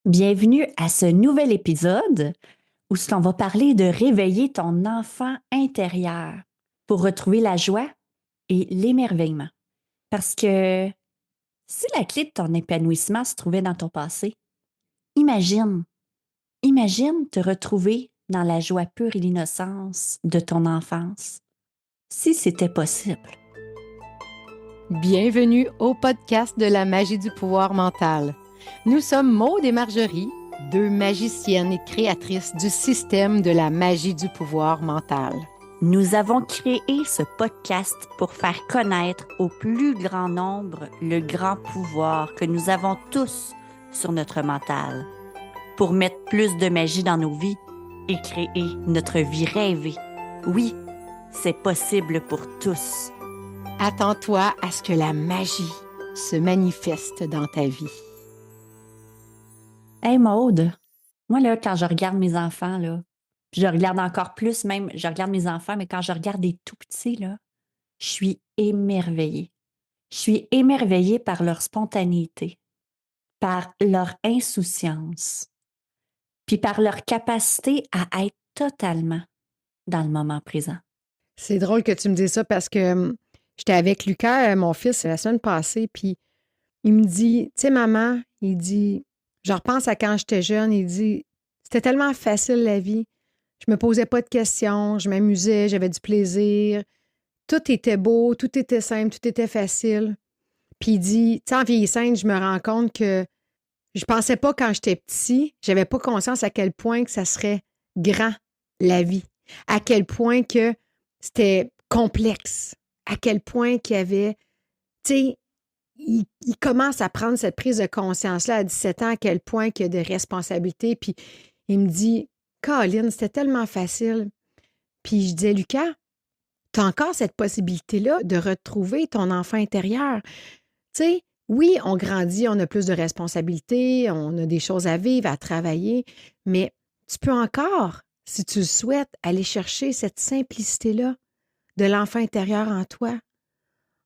Bienvenue à ce nouvel épisode où l'on va parler de réveiller ton enfant intérieur pour retrouver la joie et l'émerveillement. Parce que si la clé de ton épanouissement se trouvait dans ton passé, imagine, imagine te retrouver dans la joie pure et l'innocence de ton enfance, si c'était possible. Bienvenue au podcast de la magie du pouvoir mental. Nous sommes Maude et Marjorie, deux magiciennes et créatrices du système de la magie du pouvoir mental. Nous avons créé ce podcast pour faire connaître au plus grand nombre le grand pouvoir que nous avons tous sur notre mental, pour mettre plus de magie dans nos vies et créer notre vie rêvée. Oui, c'est possible pour tous. Attends-toi à ce que la magie se manifeste dans ta vie. Hey Maude, moi là, quand je regarde mes enfants, là, puis je regarde encore plus, même, je regarde mes enfants, mais quand je regarde des tout petits, là, je suis émerveillée. Je suis émerveillée par leur spontanéité, par leur insouciance, puis par leur capacité à être totalement dans le moment présent. C'est drôle que tu me dises ça parce que j'étais avec Lucas, mon fils, la semaine passée, puis il me dit, tu sais, maman, il dit, je repense à quand j'étais jeune, il dit, c'était tellement facile la vie. Je me posais pas de questions, je m'amusais, j'avais du plaisir. Tout était beau, tout était simple, tout était facile. Puis il dit, tu sais, en vieillissant, je me rends compte que je pensais pas quand j'étais petit, j'avais pas conscience à quel point que ça serait grand, la vie. À quel point que c'était complexe. À quel point qu'il y avait, tu sais, il commence à prendre cette prise de conscience-là à 17 ans, à quel point qu'il y a des responsabilités. Puis il me dit, Colin, c'était tellement facile. Puis je disais, Lucas, tu as encore cette possibilité-là de retrouver ton enfant intérieur. Tu sais, oui, on grandit, on a plus de responsabilités, on a des choses à vivre, à travailler, mais tu peux encore, si tu le souhaites, aller chercher cette simplicité-là de l'enfant intérieur en toi.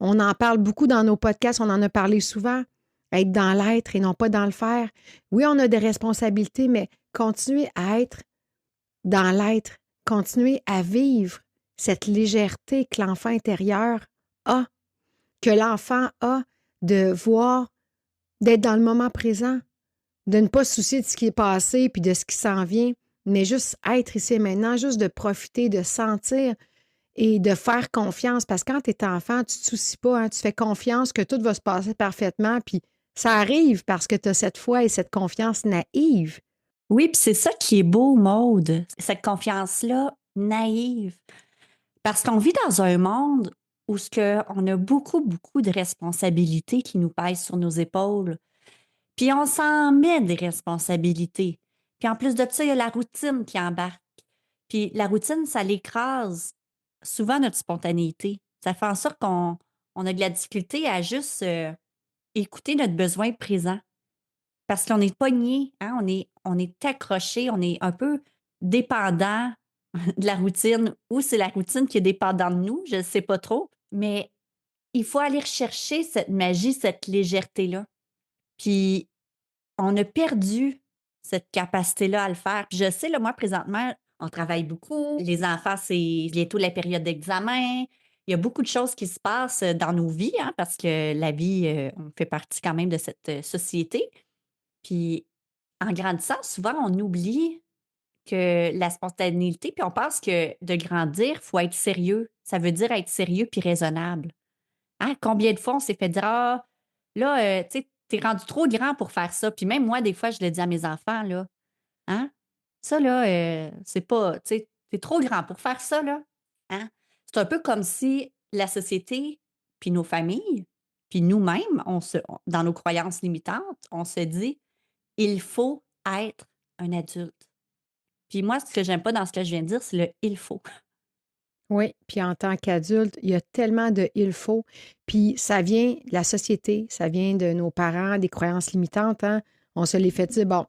On en parle beaucoup dans nos podcasts, on en a parlé souvent, être dans l'être et non pas dans le faire. Oui, on a des responsabilités, mais continuer à être dans l'être, continuer à vivre cette légèreté que l'enfant intérieur a, que l'enfant a de voir, d'être dans le moment présent, de ne pas se soucier de ce qui est passé puis de ce qui s'en vient, mais juste être ici et maintenant, juste de profiter, de sentir et de faire confiance. Parce que quand tu es enfant, tu ne te soucies pas, hein, tu fais confiance que tout va se passer parfaitement, puis ça arrive parce que tu as cette foi et cette confiance naïve. Oui, puis c'est ça qui est beau, Maude, cette confiance-là naïve. Parce qu'on vit dans un monde où on a beaucoup, beaucoup de responsabilités qui nous pèsent sur nos épaules. Puis on s'en met des responsabilités. Puis en plus de ça, il y a la routine qui embarque. Puis la routine, ça l'écrase souvent notre spontanéité. Ça fait en sorte qu'on a de la difficulté à juste écouter notre besoin présent. Parce qu'on est pogné, hein, on est accroché, on est un peu dépendant de la routine, ou c'est la routine qui est dépendante de nous, je ne sais pas trop. Mais il faut aller rechercher cette magie, cette légèreté-là. Puis on a perdu cette capacité-là à le faire. Puis je sais, là, moi, présentement, on travaille beaucoup. Les enfants, c'est bientôt la période d'examen. Il y a beaucoup de choses qui se passent dans nos vies, hein, parce que la vie, on fait partie quand même de cette société. Puis en grandissant, souvent, on oublie que la spontanéité, puis on pense que de grandir, il faut être sérieux. Ça veut dire être sérieux puis raisonnable. Hein, combien de fois on s'est fait dire: «Ah, là, tu sais, tu rendu trop grand pour faire ça». Puis même moi, des fois, je le dis à mes enfants, là: «Hein, ça là, c'est pas, tu sais, tu trop grand pour faire ça, là». Hein? C'est un peu comme si la société, puis nos familles, puis nous-mêmes, dans nos croyances limitantes, on se dit: «Il faut être un adulte». Puis moi, ce que j'aime pas dans ce que je viens de dire, c'est le «il faut». Oui, puis en tant qu'adulte, il y a tellement de il faut. Puis ça vient de la société, ça vient de nos parents, des croyances limitantes. Hein? On se les fait dire, bon,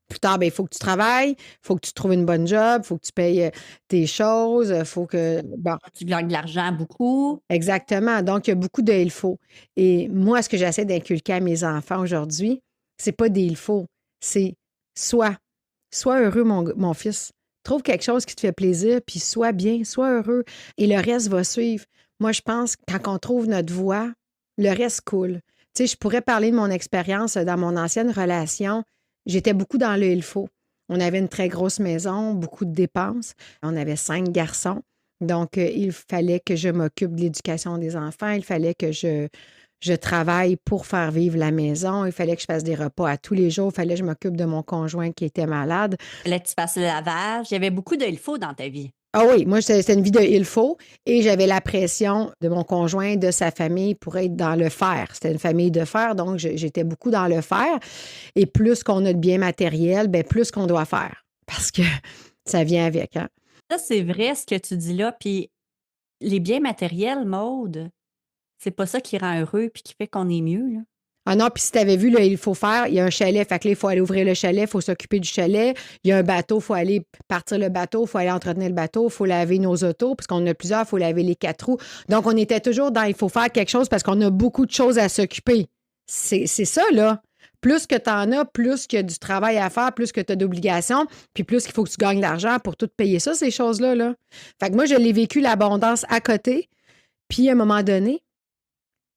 plus tard, ben, il faut que tu travailles, il faut que tu trouves une bonne job, il faut que tu payes tes choses, il faut que. Bon, Tu gagnes de l'argent beaucoup. exactement. Donc, il y a beaucoup de il faut. Et moi, ce que j'essaie d'inculquer à mes enfants aujourd'hui, c'est pas des il faut, c'est sois. Sois heureux, mon fils. Trouve quelque chose qui te fait plaisir, puis sois bien, sois heureux. Et le reste va suivre. Moi, je pense que quand on trouve notre voie, le reste coule. Tu sais, je pourrais parler de mon expérience dans mon ancienne relation. J'étais beaucoup dans le il faut. On avait une très grosse maison, beaucoup de dépenses. On avait 5 garçons. Donc, il fallait que je m'occupe de l'éducation des enfants. Il fallait que je travaille pour faire vivre la maison. Il fallait que je fasse des repas à tous les jours. Il fallait que je m'occupe de mon conjoint qui était malade. Là, tu passes le lavage. Il y avait beaucoup de il faut dans ta vie. Ah oui, moi, c'était une vie de il faut et j'avais la pression de mon conjoint, de sa famille pour être dans le faire. C'était une famille de faire, donc j'étais beaucoup dans le faire. Et plus qu'on a de biens matériels, ben plus qu'on doit faire parce que ça vient avec. Hein? Ça, c'est vrai ce que tu dis là. Puis les biens matériels, Maude, c'est pas ça qui rend heureux puis qui fait qu'on est mieux, là. Ah non, puis si tu avais vu, là, il faut faire, il y a un chalet, fait que là, il faut aller ouvrir le chalet, il faut s'occuper du chalet. Il y a un bateau, il faut aller partir le bateau, il faut aller entretenir le bateau, il faut laver nos autos, parce qu'on en a plusieurs, il faut laver les 4 roues. Donc, on était toujours dans il faut faire quelque chose parce qu'on a beaucoup de choses à s'occuper. C'est ça, là. Plus que tu en as, plus qu'il y a du travail à faire, plus que tu as d'obligations, puis plus qu'il faut que tu gagnes de l'argent pour tout payer ça, ces choses-là, là. Fait que moi, je l'ai vécu l'abondance à côté, puis à un moment donné,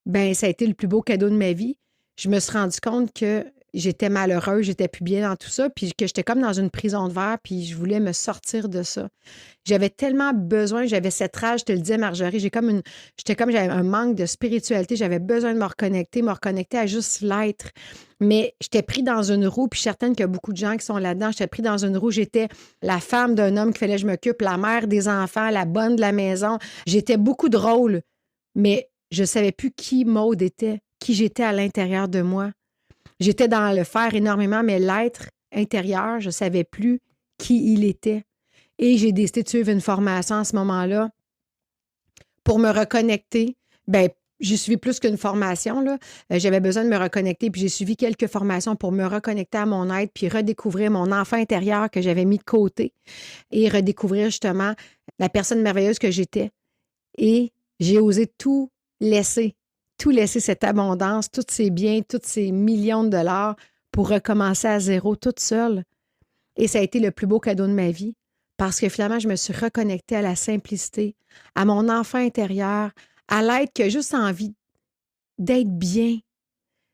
ben ça a été le plus beau cadeau de ma vie. Je me suis rendu compte que j'étais malheureuse, j'étais plus bien dans tout ça, puis que j'étais comme dans une prison de verre, puis je voulais me sortir de ça. J'avais tellement besoin, j'avais cette rage, je te le disais, Marjorie, j'avais un manque de spiritualité, j'avais besoin de me reconnecter à juste l'être. Mais j'étais pris dans une roue, puis je suis certaine qu'il y a beaucoup de gens qui sont là-dedans. J'étais pris dans une roue, j'étais la femme d'un homme qu'il fallait que je m'occupe, la mère des enfants, la bonne de la maison. J'étais beaucoup de rôles, mais je ne savais plus qui Maude était, qui j'étais à l'intérieur de moi. J'étais dans le faire énormément, mais l'être intérieur, je ne savais plus qui il était. Et j'ai décidé de suivre une formation à ce moment-là pour me reconnecter. Ben, j'ai suivi plus qu'une formation, là. J'avais besoin de me reconnecter, puis j'ai suivi quelques formations pour me reconnecter à mon être, puis redécouvrir mon enfant intérieur que j'avais mis de côté et redécouvrir justement la personne merveilleuse que j'étais. Et j'ai osé tout laisser cette abondance, tous ces biens, tous ces millions de dollars pour recommencer à zéro toute seule. Et ça a été le plus beau cadeau de ma vie parce que finalement, je me suis reconnectée à la simplicité, à mon enfant intérieur, à l'être qui a juste envie d'être bien,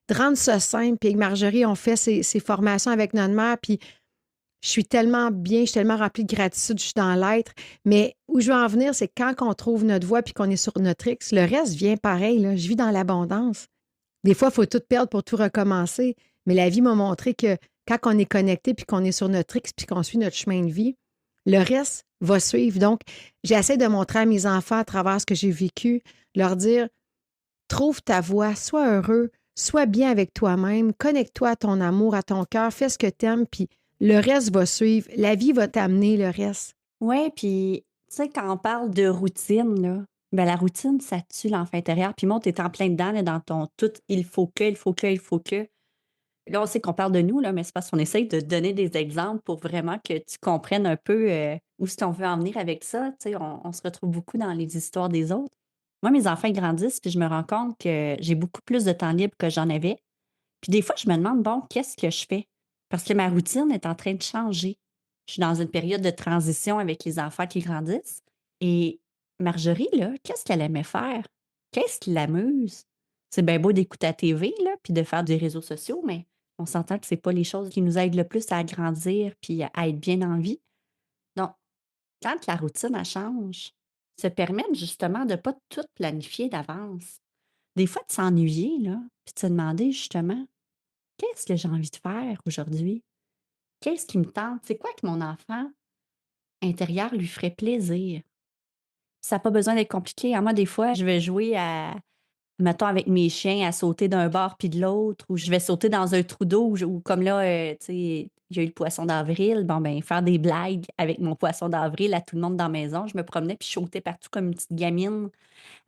de rendre ça simple. Puis avec Marjorie, on fait ces formations avec notre mère, puis je suis tellement bien, je suis tellement remplie de gratitude, je suis dans l'être. Mais où je veux en venir, c'est quand on trouve notre voie puis qu'on est sur notre X, le reste vient pareil. Là. Je vis dans l'abondance. Des fois, il faut tout perdre pour tout recommencer. Mais la vie m'a montré que quand on est connecté puis qu'on est sur notre X puis qu'on suit notre chemin de vie, le reste va suivre. Donc, j'essaie de montrer à mes enfants à travers ce que j'ai vécu, leur dire, trouve ta voie, sois heureux, sois bien avec toi-même, connecte-toi à ton amour, à ton cœur, fais ce que tu aimes, puis le reste va suivre. La vie va t'amener le reste. Ouais, puis, tu sais, quand on parle de routine, là, ben la routine, ça tue l'enfant intérieur. Puis, moi, tu es en plein dedans, là, dans ton tout, il faut que, il faut que, il faut que. Là, on sait qu'on parle de nous, là, mais c'est parce qu'on essaye de donner des exemples pour vraiment que tu comprennes un peu où est-ce qu'on veut en venir avec ça. Tu sais, on se retrouve beaucoup dans les histoires des autres. Moi, mes enfants ils grandissent, puis je me rends compte que j'ai beaucoup plus de temps libre que j'en avais. Puis des fois, je me demande, bon, qu'est-ce que je fais? Parce que ma routine est en train de changer. Je suis dans une période de transition avec les enfants qui grandissent. Et Marjorie, là, qu'est-ce qu'elle aimait faire? Qu'est-ce qui l'amuse? C'est bien beau d'écouter la TV, là, puis de faire des réseaux sociaux, mais on s'entend que c'est pas les choses qui nous aident le plus à grandir puis à être bien en vie. Donc, quand la routine, elle change, se permettre justement de ne pas tout planifier d'avance. Des fois, de s'ennuyer, là, puis de se demander justement, qu'est-ce que j'ai envie de faire aujourd'hui? Qu'est-ce qui me tente? C'est quoi que mon enfant intérieur lui ferait plaisir? Ça n'a pas besoin d'être compliqué. Moi, des fois, je vais jouer à, mettons, avec mes chiens, à sauter d'un bord puis de l'autre, ou je vais sauter dans un trou d'eau, ou comme là, tu sais, il y a eu le poisson d'avril. Bon, ben, faire des blagues avec mon poisson d'avril à tout le monde dans la maison. Je me promenais puis je sautais partout comme une petite gamine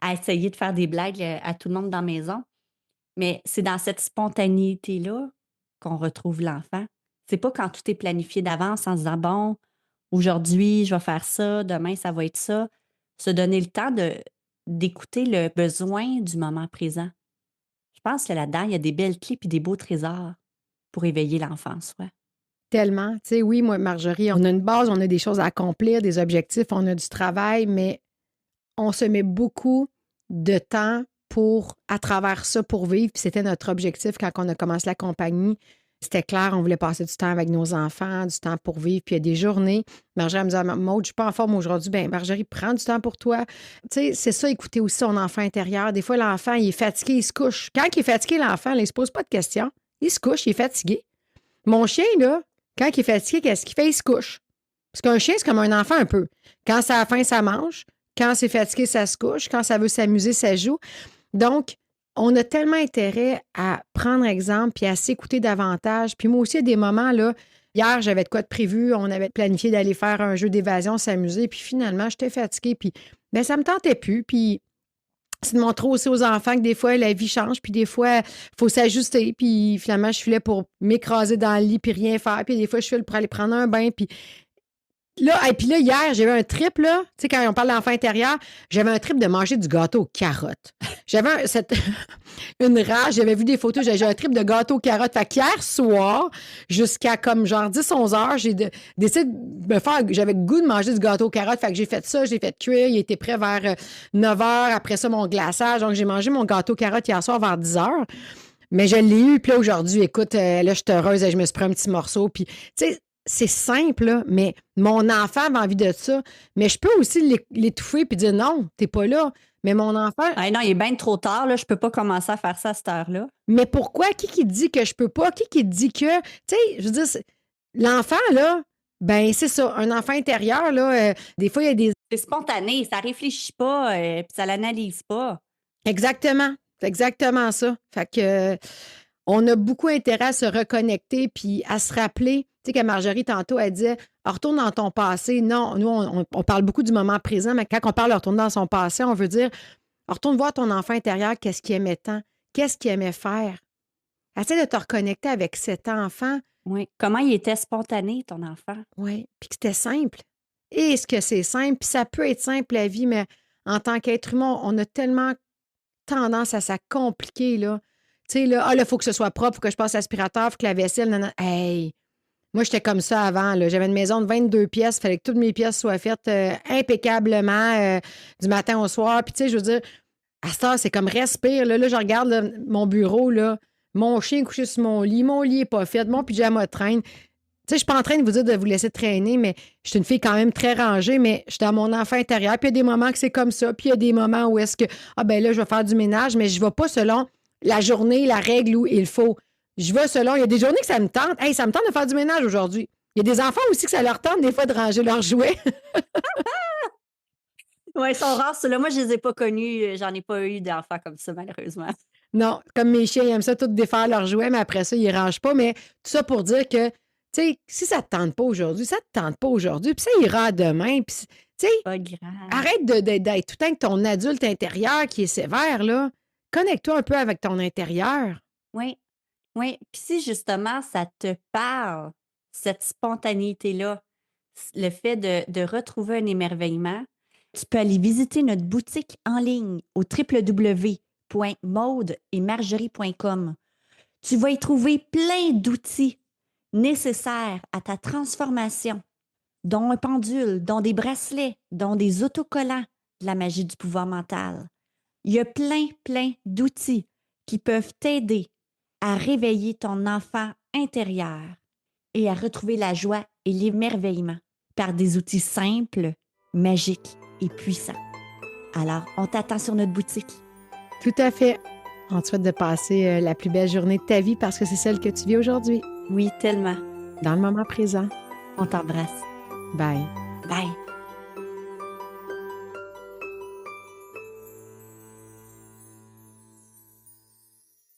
à essayer de faire des blagues à tout le monde dans la maison. Mais c'est dans cette spontanéité-là qu'on retrouve l'enfant. C'est pas quand tout est planifié d'avance en se disant, bon, aujourd'hui, je vais faire ça, demain, ça va être ça. Se donner le temps d'écouter le besoin du moment présent. Je pense que là-dedans, il y a des belles clés et des beaux trésors. pour éveiller l'enfant en soi. Tellement. Tu sais, oui, moi, Marjorie, on a une base, on a des choses à accomplir, des objectifs, on a du travail, mais on se met beaucoup de temps à travers ça, pour vivre. Puis c'était notre objectif quand on a commencé la compagnie. C'était clair, on voulait passer du temps avec nos enfants, du temps pour vivre. Puis il y a des journées, Marjorie me disait, Maud, je suis pas en forme aujourd'hui. Bien, Marjorie, prends du temps pour toi. Tu sais, c'est ça, écouter aussi son enfant intérieur. Des fois, l'enfant, il est fatigué, il se couche. Quand il est fatigué, l'enfant, là, il se pose pas de questions. Il se couche, il est fatigué. Mon chien, là, quand il est fatigué, qu'est-ce qu'il fait? Il se couche. Parce qu'un chien, c'est comme un enfant un peu. Quand ça a faim, ça mange. Quand c'est fatigué, ça se couche. Quand ça veut s'amuser, ça joue. Donc, on a tellement intérêt à prendre exemple puis à s'écouter davantage. Puis moi aussi, il y a des moments, là, hier, j'avais de quoi de prévu. On avait planifié d'aller faire un jeu d'évasion, s'amuser. Puis finalement, j'étais fatiguée. Puis, bien, ça me tentait plus. Puis, c'est de montrer aussi aux enfants que des fois, la vie change, puis des fois, il faut s'ajuster. Puis finalement, je filais pour m'écraser dans le lit, puis rien faire. Puis des fois, je file pour aller prendre un bain. Puis là, et puis là, hier, j'avais un trip, là. Tu sais, quand on parle d'enfant intérieur, j'avais un trip de manger du gâteau aux carottes. J'avais une rage, j'avais vu des photos, j'avais un trip de gâteau aux carottes. Fait qu'hier soir, jusqu'à comme genre 10-11 heures, j'ai décidé de me faire, j'avais le goût de manger du gâteau aux carottes. Fait que j'ai fait ça, j'ai fait cuire, il était prêt vers 9 heures. Après ça, mon glaçage. Donc, j'ai mangé mon gâteau aux carottes hier soir vers 10 heures. Mais je l'ai eu, puis là, aujourd'hui, écoute, là, je suis heureuse, je me suis pris un petit morceau. Puis, tu sais, c'est simple, là, mais mon enfant avait envie de ça. Mais je peux aussi l'étouffer puis dire non, t'es pas là. Mais mon enfant. Ah non, il est bien trop tard, là. Je peux pas commencer à faire ça à cette heure-là. Mais pourquoi? Qui dit que je peux pas? Qui dit que. Tu sais, je veux dire, l'enfant, là, ben c'est ça. Un enfant intérieur, là, des fois, il y a des. C'est spontané, ça réfléchit pas, puis ça l'analyse pas. Exactement. C'est exactement ça. Fait que. On a beaucoup intérêt à se reconnecter puis à se rappeler. Tu sais, que Marjorie, tantôt, elle disait retourne dans ton passé. Non, nous, on parle beaucoup du moment présent, mais quand on parle de retourner dans son passé, on veut dire retourne voir ton enfant intérieur, qu'est-ce qu'il aimait tant, qu'est-ce qu'il aimait faire. Essaie de te reconnecter avec cet enfant. Oui. Comment il était spontané, ton enfant? Oui, puis que c'était simple. Est-ce que c'est simple? Puis ça peut être simple, la vie, mais en tant qu'être humain, on a tellement tendance à s'accompliquer, là. Tu sais, là, il faut que ce soit propre, il faut que je passe l'aspirateur, il faut que la vaisselle, non. Hey! Moi, j'étais comme ça avant, là. J'avais une maison de 22 pièces, il fallait que toutes mes pièces soient faites impeccablement du matin au soir. Puis, tu sais, je veux dire, à cette heure, c'est comme respire. Là, je regarde là, mon bureau, là, mon chien est couché sur mon lit n'est pas fait, mon pyjama traîne. Tu sais, je suis pas en train de vous dire de vous laisser traîner, mais je suis une fille quand même très rangée, mais je suis dans mon enfant intérieur. Puis il y a des moments que c'est comme ça. Puis il y a des moments où est-ce que, ben là, je vais faire du ménage, mais je ne vais pas selon la journée, la règle où il faut. Je vais selon. Il y a des journées que ça me tente. Hey, ça me tente de faire du ménage aujourd'hui. Il y a des enfants aussi que ça leur tente des fois de ranger leurs jouets. Oui, ils sont rares, ceux-là. Moi, je les ai pas connus. J'en ai pas eu d'enfants comme ça, malheureusement. Non, comme mes chiens, ils aiment ça tout défaire leurs jouets, mais après ça, ils ne rangent pas. Mais tout ça pour dire que, tu sais, si ça ne te tente pas aujourd'hui, ça ne te tente pas aujourd'hui, puis ça ira demain. Puis, tu sais, Pas grave. arrête d'être tout le temps avec ton adulte intérieur qui est sévère, là. Connecte-toi un peu avec ton intérieur. Oui, oui. Puis si justement ça te parle, cette spontanéité-là, le fait de retrouver un émerveillement, tu peux aller visiter notre boutique en ligne au www.maudeetmarjorie.com. Tu vas y trouver plein d'outils nécessaires à ta transformation, dont un pendule, dont des bracelets, dont des autocollants, de la magie du pouvoir mental. Il y a plein d'outils qui peuvent t'aider à réveiller ton enfant intérieur et à retrouver la joie et l'émerveillement par des outils simples, magiques et puissants. Alors, on t'attend sur notre boutique. Tout à fait. On te souhaite de passer la plus belle journée de ta vie parce que c'est celle que tu vis aujourd'hui. Oui, tellement. Dans le moment présent. On t'embrasse. Bye. Bye.